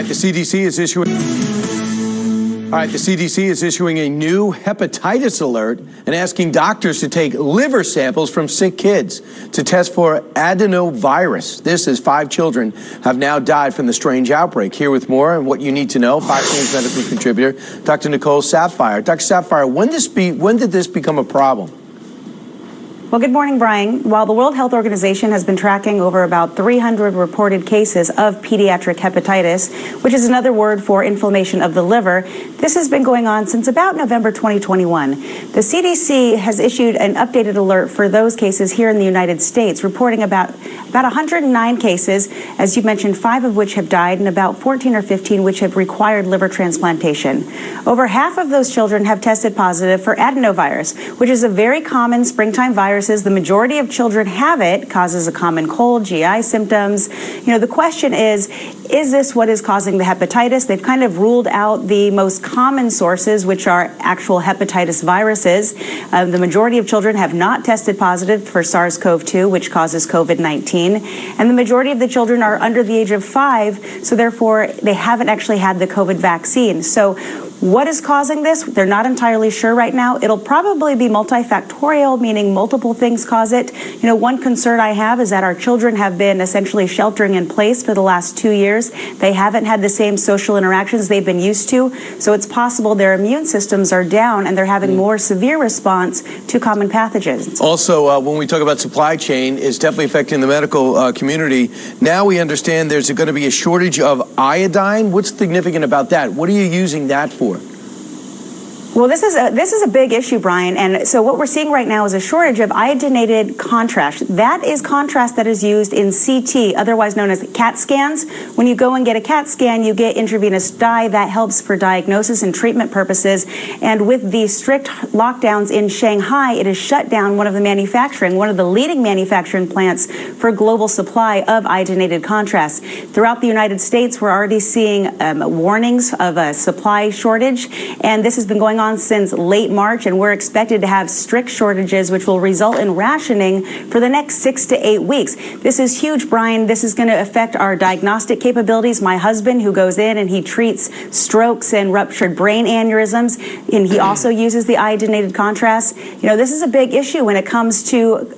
The CDC is issuing a new hepatitis alert and asking doctors to take liver samples from sick kids to test for adenovirus. This is 5 children have now died from the strange outbreak. Here with more and what you need to know, Fox News medical contributor Dr. Nicole Saphier. Dr. Saphier, when did this become a problem? Well, good morning, Brian. While the World Health Organization has been tracking over about 300 reported cases of pediatric hepatitis, which is another word for inflammation of the liver, this has been going on since about November 2021. The CDC has issued an updated alert for those cases here in the United States, reporting about 109 cases, as you mentioned, 5 of which have died, and about 14 or 15 which have required liver transplantation. Over half of those children have tested positive for adenovirus, which is a very common springtime virus. The majority of children have it, causes a common cold, GI symptoms. You know, the question is this what is causing the hepatitis? They've kind of ruled out the most common sources, which are actual hepatitis viruses. The majority of children have not tested positive for SARS-CoV-2, which causes COVID-19. And the majority of the children are under the age of 5, so therefore they haven't actually had the COVID vaccine. So what is causing this? They're not entirely sure right now. It'll probably be multifactorial, meaning multiple things cause it. You know, one concern I have is that our children have been essentially sheltering in place for the last 2 years. They haven't had the same social interactions they've been used to. So it's possible their immune systems are down and they're having more severe response to common pathogens. Also, when we talk about supply chain, it's definitely affecting the medical community. Now we understand there's going to be a shortage of iodine. What's significant about that? What are you using that for? Well, this is a big issue, Brian. And so what we're seeing right now is a shortage of iodinated contrast. That is contrast that is used in CT, otherwise known as CAT scans. When you go and get a CAT scan, you get intravenous dye that helps for diagnosis and treatment purposes. And with the strict lockdowns in Shanghai, it has shut down one of the leading manufacturing plants for global supply of iodinated contrast. Throughout the United States, we're already seeing warnings of a supply shortage, and this has been going on since late March, and we're expected to have strict shortages, which will result in rationing for the next 6 to 8 weeks. This is huge, Brian. This is going to affect our diagnostic capabilities. My husband, who goes in and he treats strokes and ruptured brain aneurysms, and he also uses the iodinated contrast. You know, this is a big issue when it comes to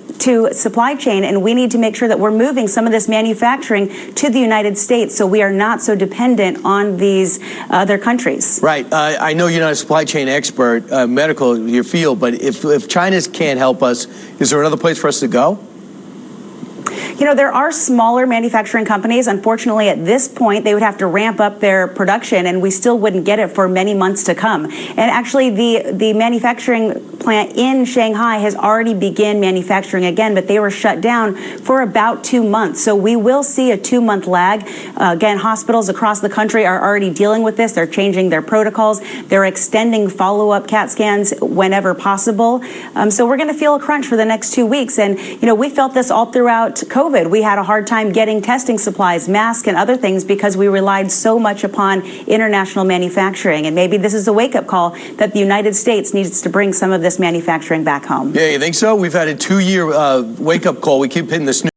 supply chain, and we need to make sure that we're moving some of this manufacturing to the United States so we are not so dependent on these other countries. Right. I know you're not a supply chain expert, medical, your field, but if China can't help us, is there another place for us to go? You know, there are smaller manufacturing companies. Unfortunately, at this point, they would have to ramp up their production, and we still wouldn't get it for many months to come. And actually, the manufacturing plant in Shanghai has already begun manufacturing again, but they were shut down for about 2 months. So we will see a 2-month lag. Again, hospitals across the country are already dealing with this. They're changing their protocols. They're extending follow-up CAT scans whenever possible. So we're going to feel a crunch for the next 2 weeks. And, you know, we felt this all throughout COVID. We had a hard time getting testing supplies, masks, and other things because we relied so much upon international manufacturing. And maybe this is a wake-up call that the United States needs to bring some of this manufacturing back home. Yeah, you think so? We've had a 2-year wake-up call. We keep hitting the snooze.